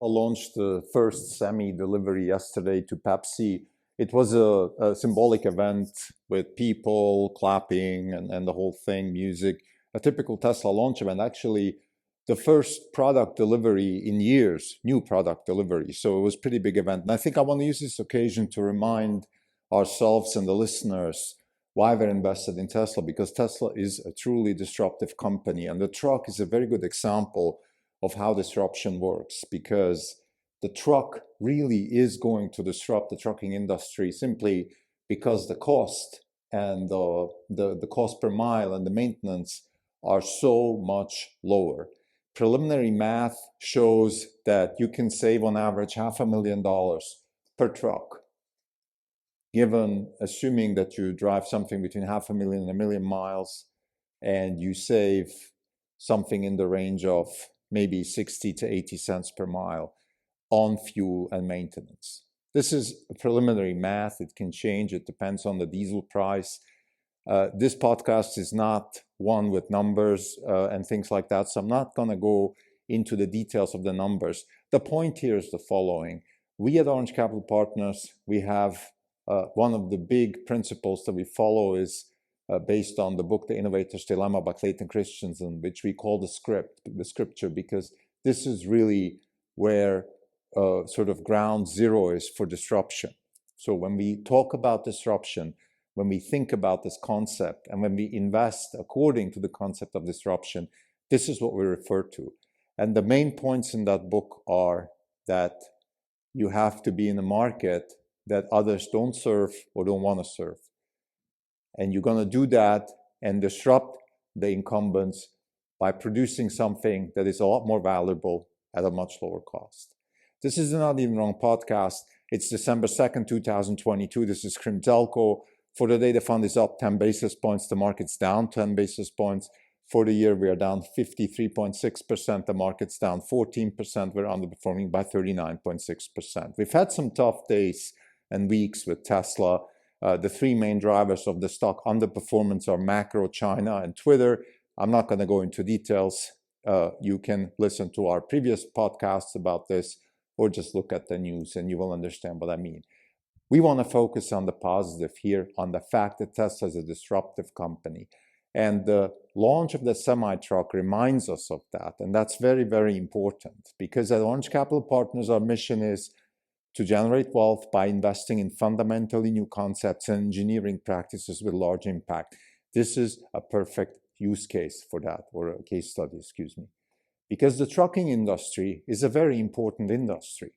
Launched the first semi-delivery yesterday to Pepsi. It was a symbolic event with people clapping and the whole thing, music, a typical Tesla launch event. Actually, the first product delivery in years, new product delivery. So it was a pretty big event. And I think I want to use this occasion to remind ourselves and the listeners why we're invested in Tesla, because Tesla is a truly disruptive company. And the truck is a very good example of how disruption works, because the truck really is going to disrupt the trucking industry simply because the cost and the cost per mile and the maintenance are so much lower. Preliminary math shows that you can save on average $500,000 per truck, assuming that you drive something between 500,000 and 1 million miles, and you save something in the range of maybe 60 to 80 cents per mile on fuel and maintenance. This is preliminary math. It can change. It depends on the diesel price. This podcast is not one with numbers and things like that, so I'm not going to go into the details of the numbers. The point here is the following. We at Orange Capital Partners, we have one of the big principles that we follow is based on the book The Innovator's Dilemma by Clayton Christensen, which we call the scripture, because this is really where sort of ground zero is for disruption. So when we talk about disruption, when we think about this concept, and when we invest according to the concept of disruption, this is what we refer to. And the main points in that book are that you have to be in a market that others don't serve or don't want to serve. And you're going to do that and disrupt the incumbents by producing something that is a lot more valuable at a much lower cost. This is Not Even Wrong podcast. It's December 2nd, 2022. This is Krim Telko. For the day, the fund is up 10 basis points. The market's down 10 basis points. For the year, we are down 53.6%. The market's down 14%. We're underperforming by 39.6%. We've had some tough days and weeks with Tesla. The three main drivers of the stock underperformance are macro, China, and Twitter. I'm not going to go into details. You can listen to our previous podcasts about this, or just look at the news and you will understand what I mean. We want to focus on the positive here, on the fact that Tesla is a disruptive company. And the launch of the semi-truck reminds us of that. And that's very, very important, because at Orange Capital Partners, our mission is to generate wealth by investing in fundamentally new concepts and engineering practices with large impact. This is a perfect use case for that, or a case study, excuse me. Because the trucking industry is a very important industry.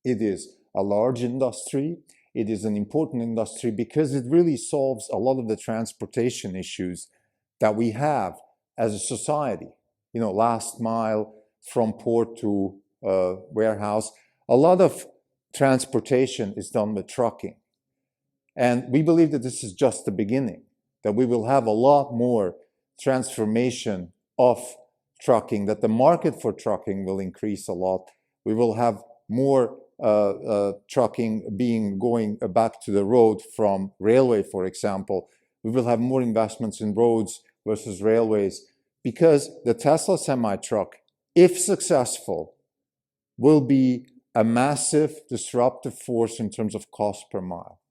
It is a large industry. It is an important industry because it really solves a lot of the transportation issues that we have as a society. You know, last mile from port to warehouse. A lot of transportation is done with trucking. And we believe that this is just the beginning, that we will have a lot more transformation of trucking, that the market for trucking will increase a lot. We will have more trucking going back to the road from railway, for example. We will have more investments in roads versus railways, because the Tesla semi-truck, if successful, will be a massive disruptive force in terms of cost per mile.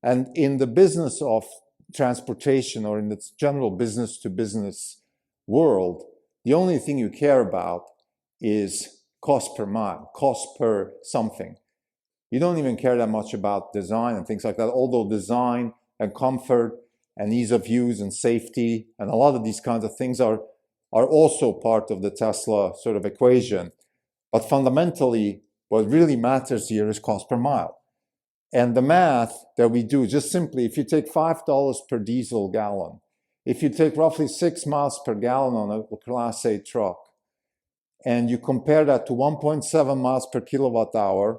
And in the business of transportation, or in the general business-to-business world, the only thing you care about is cost per mile, cost per something. You don't even care that much about design and things like that, although design and comfort and ease of use and safety and a lot of these kinds of things are also part of the Tesla sort of equation. But fundamentally, what really matters here is cost per mile. And the math that we do, just simply, if you take $5 per diesel gallon, if you take roughly 6 miles per gallon on a Class A truck, and you compare that to 1.7 miles per kilowatt hour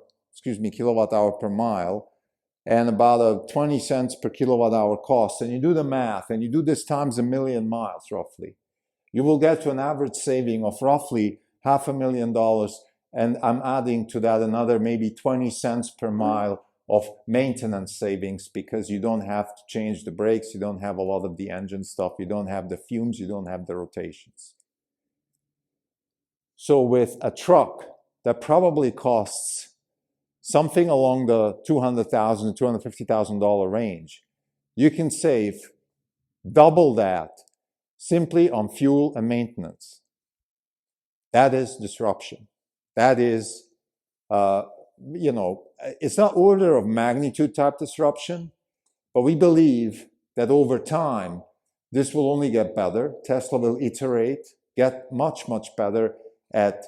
per mile, and about a 20 cents per kilowatt hour cost, and you do the math, and you do this times 1 million miles roughly, you will get to an average saving of roughly $500,000, and I'm adding to that another maybe 20 cents per mile of maintenance savings, because you don't have to change the brakes, you don't have a lot of the engine stuff, you don't have the fumes, you don't have the rotations. So with a truck, that probably costs something along the $200,000 to $250,000 range, you can save double that simply on fuel and maintenance. That is disruption. That is, it's not order of magnitude type disruption, but we believe that over time, this will only get better. Tesla will iterate, get much, much better at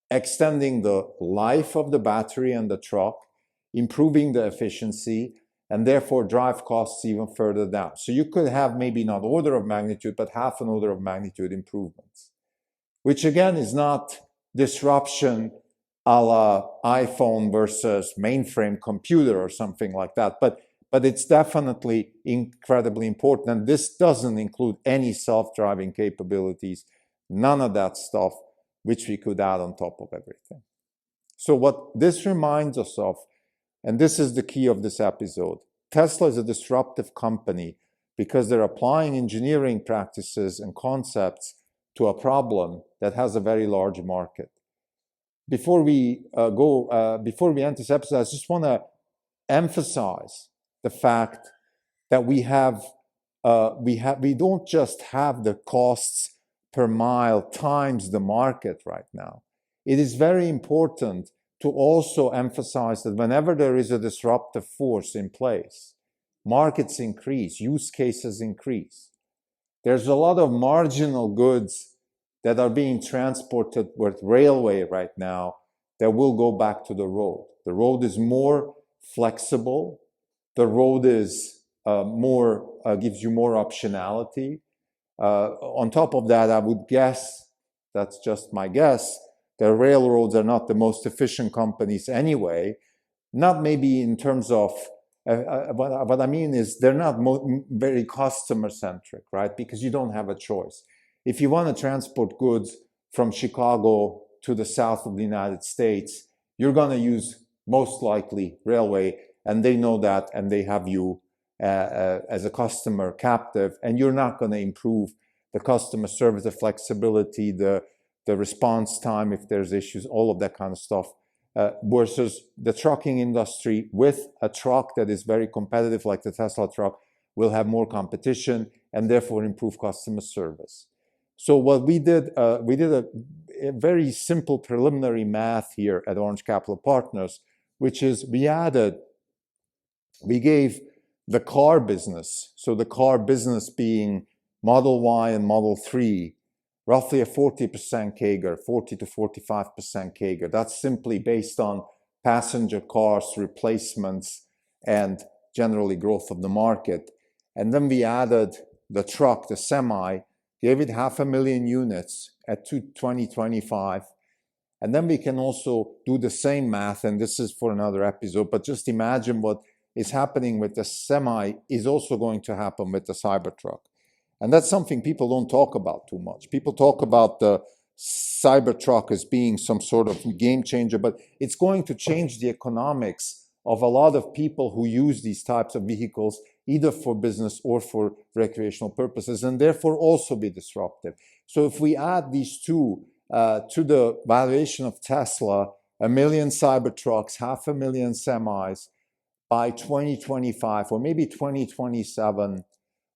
extending the life of the battery and the truck, improving the efficiency, and therefore drive costs even further down. So you could have maybe not order of magnitude, but half an order of magnitude improvements, which again is not disruption a la iPhone versus mainframe computer or something like that, but it's definitely incredibly important. And this doesn't include any self-driving capabilities, none of that stuff, which we could add on top of everything. So what this reminds us of, and this is the key of this episode, Tesla is a disruptive company because they're applying engineering practices and concepts to a problem that has a very large market. Before we end this episode, I just want to emphasize the fact that we don't just have the costs per mile times the market right now. It is very important to also emphasize that whenever there is a disruptive force in place, markets increase, use cases increase. There's a lot of marginal goods that are being transported with railway right now that will go back to the road. The road is more flexible. The road is gives you more optionality. On top of that, I would guess, that's just my guess, the railroads are not the most efficient companies anyway. Not maybe in terms of, what I mean is they're not very customer-centric, right? Because you don't have a choice. If you want to transport goods from Chicago to the south of the United States, you're going to use most likely railway, and they know that, and they have you as a customer captive, and you're not going to improve the customer service, the flexibility, the response time if there's issues, all of that kind of stuff, versus the trucking industry with a truck that is very competitive like the Tesla truck will have more competition and therefore improve customer service. So what we did a very simple preliminary math here at Orange Capital Partners, which is we gave the car business, so the car business being Model Y and Model 3, roughly a 40% CAGR, 40 to 45% CAGR. That's simply based on passenger cars, replacements, and generally growth of the market. And then we added the truck, the semi, gave it 500,000 units at 2025. And then we can also do the same math, and this is for another episode, but just imagine what is happening with the semi is also going to happen with the Cybertruck. And that's something people don't talk about too much. People talk about the Cybertruck as being some sort of game changer, but it's going to change the economics of a lot of people who use these types of vehicles, either for business or for recreational purposes, and therefore also be disruptive. So if we add these two to the valuation of Tesla, 1 million Cybertrucks, 500,000 semis, by 2025 or maybe 2027,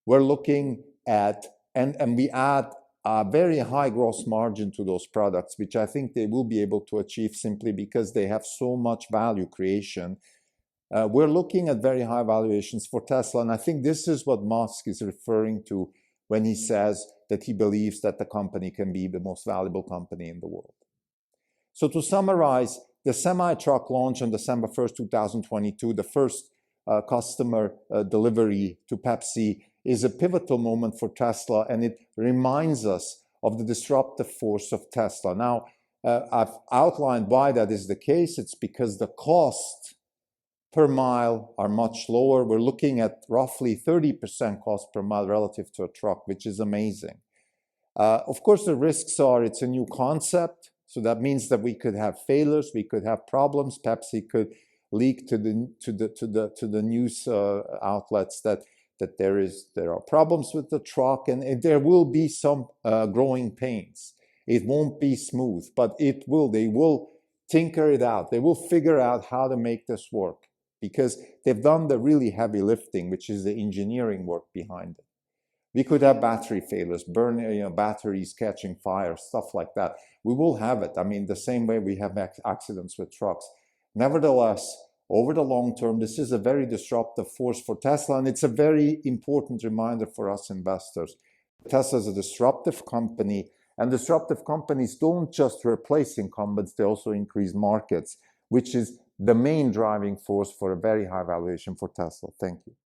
we're looking at, and we add a very high gross margin to those products, which I think they will be able to achieve simply because they have so much value creation. We're looking at very high valuations for Tesla, and I think this is what Musk is referring to when he says that he believes that the company can be the most valuable company in the world. So to summarize, the semi-truck launch on December 1st, 2022, the first customer delivery to Pepsi, is a pivotal moment for Tesla, and it reminds us of the disruptive force of Tesla. Now, I've outlined why that is the case. It's because the cost per mile are much lower. We're looking at roughly 30% cost per mile relative to a truck, which is amazing. Of course, the risks are it's a new concept. So that means that we could have failures, we could have problems. Pepsi could leak to the news outlets that there are problems with the truck, and there will be some growing pains. It won't be smooth, but they will tinker it out. They will figure out how to make this work because they've done the really heavy lifting, which is the engineering work behind it. We could have battery failures, batteries catching fire, stuff like that. We will have it. I mean, the same way we have accidents with trucks. Nevertheless, over the long term, this is a very disruptive force for Tesla, and it's a very important reminder for us investors. Tesla is a disruptive company, and disruptive companies don't just replace incumbents, they also increase markets, which is the main driving force for a very high valuation for Tesla. Thank you.